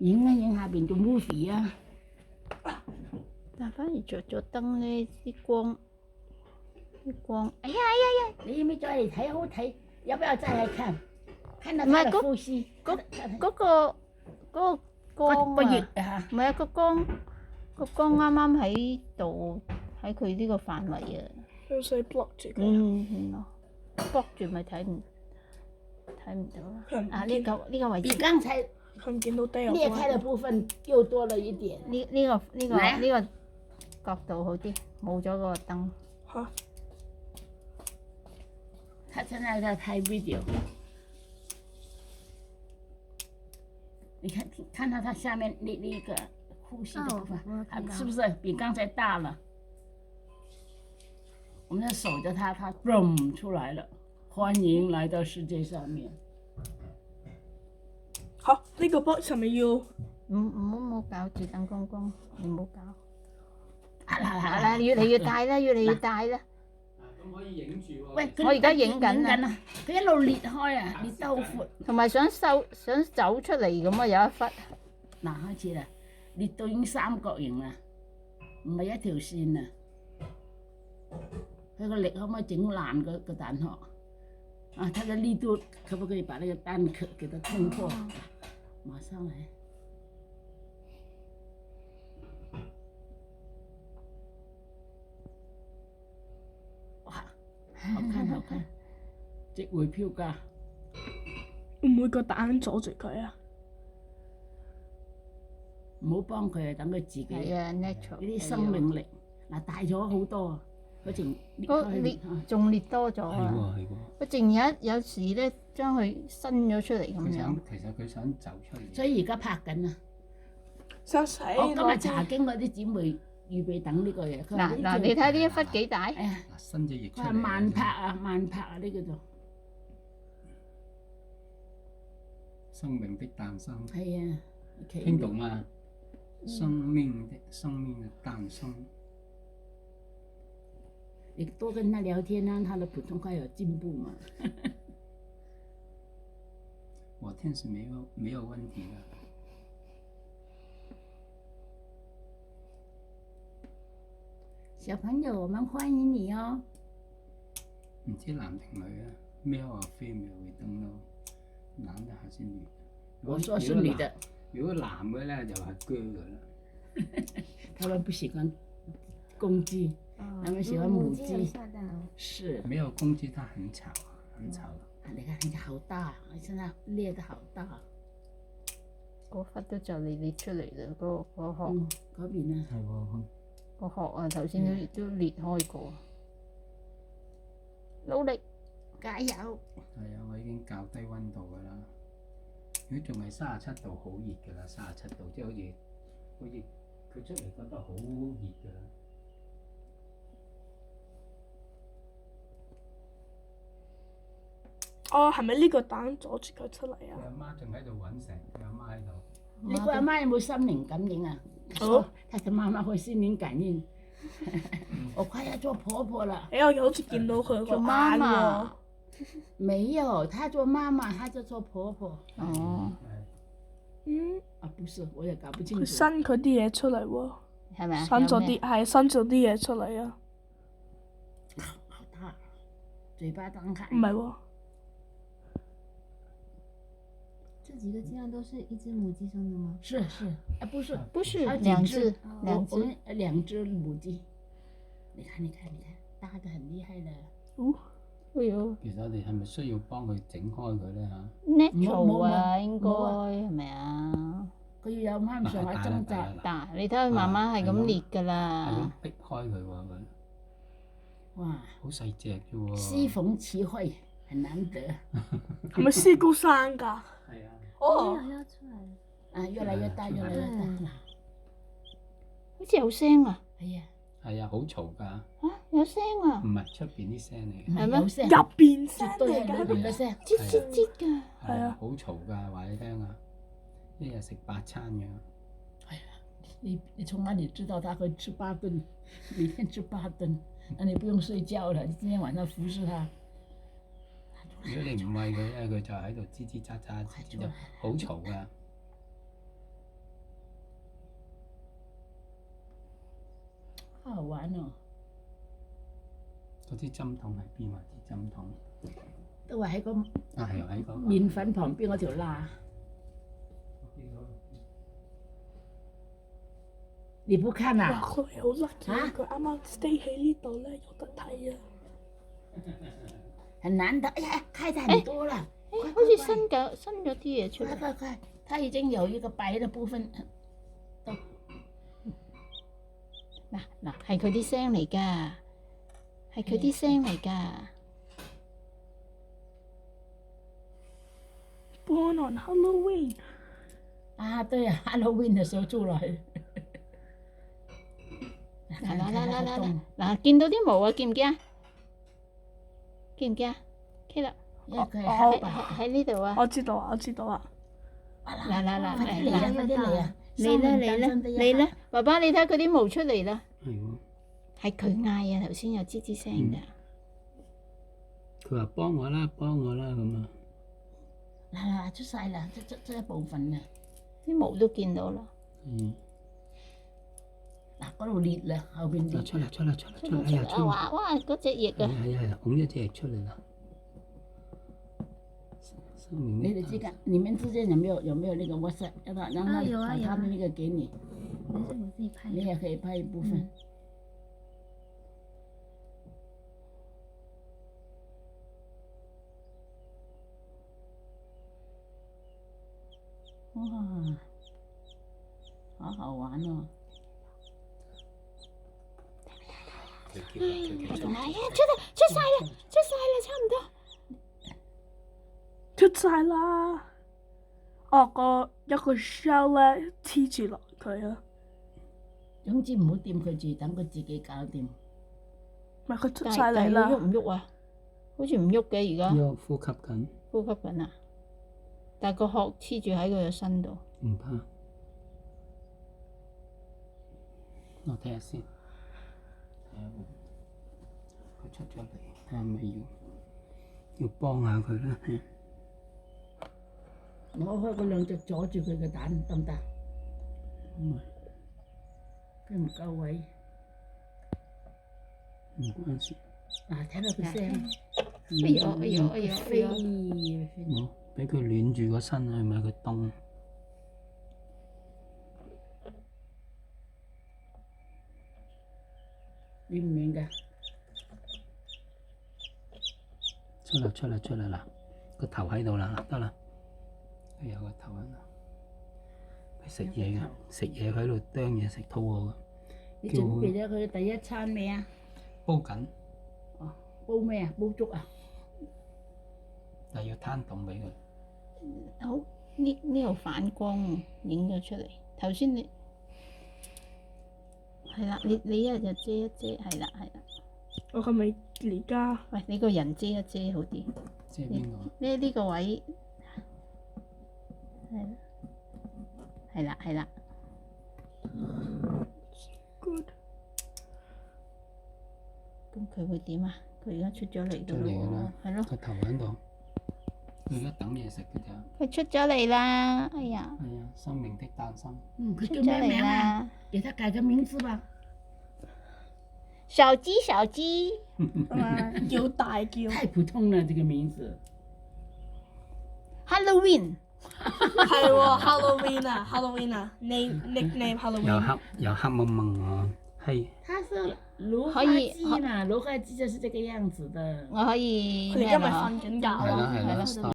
影下邊做 movie 啊！但反而着咗燈咧，啲光，哎呀，你要唔要再嚟睇？好睇，要不要再嚟看？看到唔係他的呼吸，嗰個光個月啊，啊，唔係啊，個光啱啱喺度，喺佢呢個範圍啊。所以 block 住佢。嗯咯，block 住咪睇唔到啦。啊，呢個位比置，剛才看唔見到低有裂開的部分又多了一點。呢個角度好啲，冇咗個燈。嚇！他現在在拍 video，你看到他下面那個呼吸的部分，是不是比剛才大了？我們守着它嘣出來了，歡迎來到世界上面。嚇！呢個 box 係咪要？唔好搞住燈公公，你唔好搞。係啦，越嚟越大啦，越嚟越大啦。咁可以影住喎。喂，我而家影緊啊！佢一路裂開啊，裂得好闊。同埋想走出嚟咁啊，有一忽。嗱，開始啦，裂到已經三角形啦，唔係一條線啊。佢個力可唔可以整爛個蛋殼？啊，它的力度可不可以把那個蛋殼給它衝破？馬上來。哇，好看好看，值回票價。會唔會個蛋阻住佢啊？唔好幫佢啊，等佢自己。係啊，natural。呢啲生命力嗱大咗好多啊！佢淨裂仲裂多咗啊！係喎。佢淨有時咧，將佢伸咗出嚟咁樣。其實佢想走出嚟。所以而家拍緊啊！想死！我今日查經嗰啲姊妹預備等呢個嘢。嗱，你睇呢一忽幾大？哎呀，伸隻翼出嚟。佢係慢拍啊，慢拍啊，呢個就生命的誕生。係啊，聽懂嗎？生命的誕生。你多跟他聊天，讓他的普通話有進步嘛。我聽是沒有問題的。小朋友，我們歡迎你哦。唔知男定女啊？喵啊female會登咯，男的還是女的？我說是女的。如果男嘅咧就係哥㗎啦。他們不喜歡公雞。他們喜歡母雞，是。沒有公雞，它很吵，很吵。你看人家好大，現在裂得好大。嗰忽都就嚟裂出嚟啦，嗰殼。嗰邊啊。係喎。個殼啊，頭先都裂開過。努力，加油！係啊，我已經較低溫度㗎啦。如果仲係37度，好熱㗎啦，37度即係好似佢出嚟覺得好熱㗎啦。哦，係咪呢個蛋阻住佢出嚟啊？佢阿媽仲喺度揾成，佢阿媽喺度。你個阿媽有冇心靈感應啊？好，他的媽媽會心靈感應。我快要做婆婆了。哎呀，我好似見到佢個媽媽。沒有，她做媽媽，她就做婆婆。哦。啊，不是，我也搞不清楚。佢伸佢啲嘢出嚟喎。係咪啊？伸咗啲嘢出嚟啊！好大，嘴巴張開。唔係喎。這幾個竟然都是一隻母雞生的嗎？是，不是，兩隻母雞。你看，大得很厲害的。哎呦！其實我哋係咪需要幫佢整開佢咧嚇 ？natural 啊，應該係咪啊？佢要有啱上下掙扎。大，你睇佢慢慢係咁裂㗎啦。係咁逼開佢喎佢。哇！好細隻啫喎。適逢其會，很難得。係咪師姑生㗎？係啊。哦。要出來。啊，越來越大，越來越大。好似有聲啊！係啊。係啊，好嘈㗎。嚇，有聲啊！唔係出邊啲聲嚟嘅。係咩？有聲。入邊聲絕對係嚟裏邊嘅聲，吱吱吱㗎。係啊，好嘈㗎，話你聽啊！一日食8餐㗎。哎呀，你從哪裡知道他會吃8頓？每天吃8頓，那你不用睡覺了，你今天晚上服侍他。如果你唔餵佢咧，佢就喺度吱吱喳喳，就好嘈㗎。玩哦。嗰啲針筒喺邊啊？啲針筒都話喺個啊係喺個麵粉旁邊嗰條罅。你不看哇！啊？佢好 lucky，啊佢啱啱 stay 喺呢度咧，有得睇啊！很難得，哎呀，開得很多了。誒，好似新咗啲嘢出嚟。快快快！它已經有一個白的部分。嗱，係佢啲聲嚟㗎，係佢啲聲嚟㗎。Born on Halloween，啊，對啊，Halloween 的時候出來。嗱，見到啲毛啊，見唔見啊？見唔見啊？K 啦，因為佢係黑白。喺呢度啊！我知道啊，我知道啊。快嚟啲嚟啊！快啲嚟啊！嚟啦！爸爸你睇佢啲毛出嚟啦，係喎。係佢嗌啊！頭先有吱吱聲㗎。佢話幫我啦，幫我啦咁啊！嗱，出晒啦，出一部分啦。啲毛都見到啦。嗯。嗱，嗰度裂啦，後邊裂。出嚟！哎呀，出嚟！哇！嗰隻翼啊！係，拱一隻翼出嚟啦。你哋之間，你們之間有沒有那個 WhatsApp？讓他有啊把他的那個給你，但是我自己拍。你也可以拍一部分。哇，好好玩哦！哎呀，出晒啦，差唔多。出晒啦！哦，一個 shell 咧黐住落佢啊！總之唔好掂佢住，等佢自己搞掂。唔係佢出但晒嚟啦！喐唔喐啊？好似唔喐嘅而家。喐，呼吸緊。呼吸緊啊！但係個殼黐住喺佢個身度。唔怕。我睇下先，睇下佢出咗嚟，睇下咪要幫下佢啦。攞開嗰兩隻阻住佢嘅蛋得唔得？佢唔夠位。唔關事。嗱，睇到佢聲。哎呦！飛冇，俾佢暖住個身，係咪佢凍？暖唔暖㗎？出嚟啦！個頭喺度啦，得啦。佢有個頭喺度。佢食嘢嘅，食嘢佢喺度啄嘢食，肚餓嘅。你準備咗佢第一餐未啊？煲緊。哦，煲咩啊？煲粥啊？但係要攤凍俾佢。好，呢度反光影咗出嚟。頭先你係啦，你一日就遮一遮，係啦。我係咪而家？喂，你個人遮一遮好啲。即係邊個？呢個位係啦。Good。咁佢會點啊？佢而家出咗嚟㗎出嚟㗎啦，係咯。個頭喺度，佢而家等嘢食㗎咋。佢出咗嚟啦！哎呀，係啊，生命的誕生。佢出咗嚟叫咩名啊？啦！給他改個名字吧。小雞，叫大叫。太普通了，這個名字。 Halloween 係喎，Halloween 啊，Halloween 啊，nickname Halloween。有黑蒙蒙啊，係。它是蘆花雞嘛，蘆花雞就是這個樣子的。我可以佢哋今日咩啊瞓緊覺係啦咯。係啦。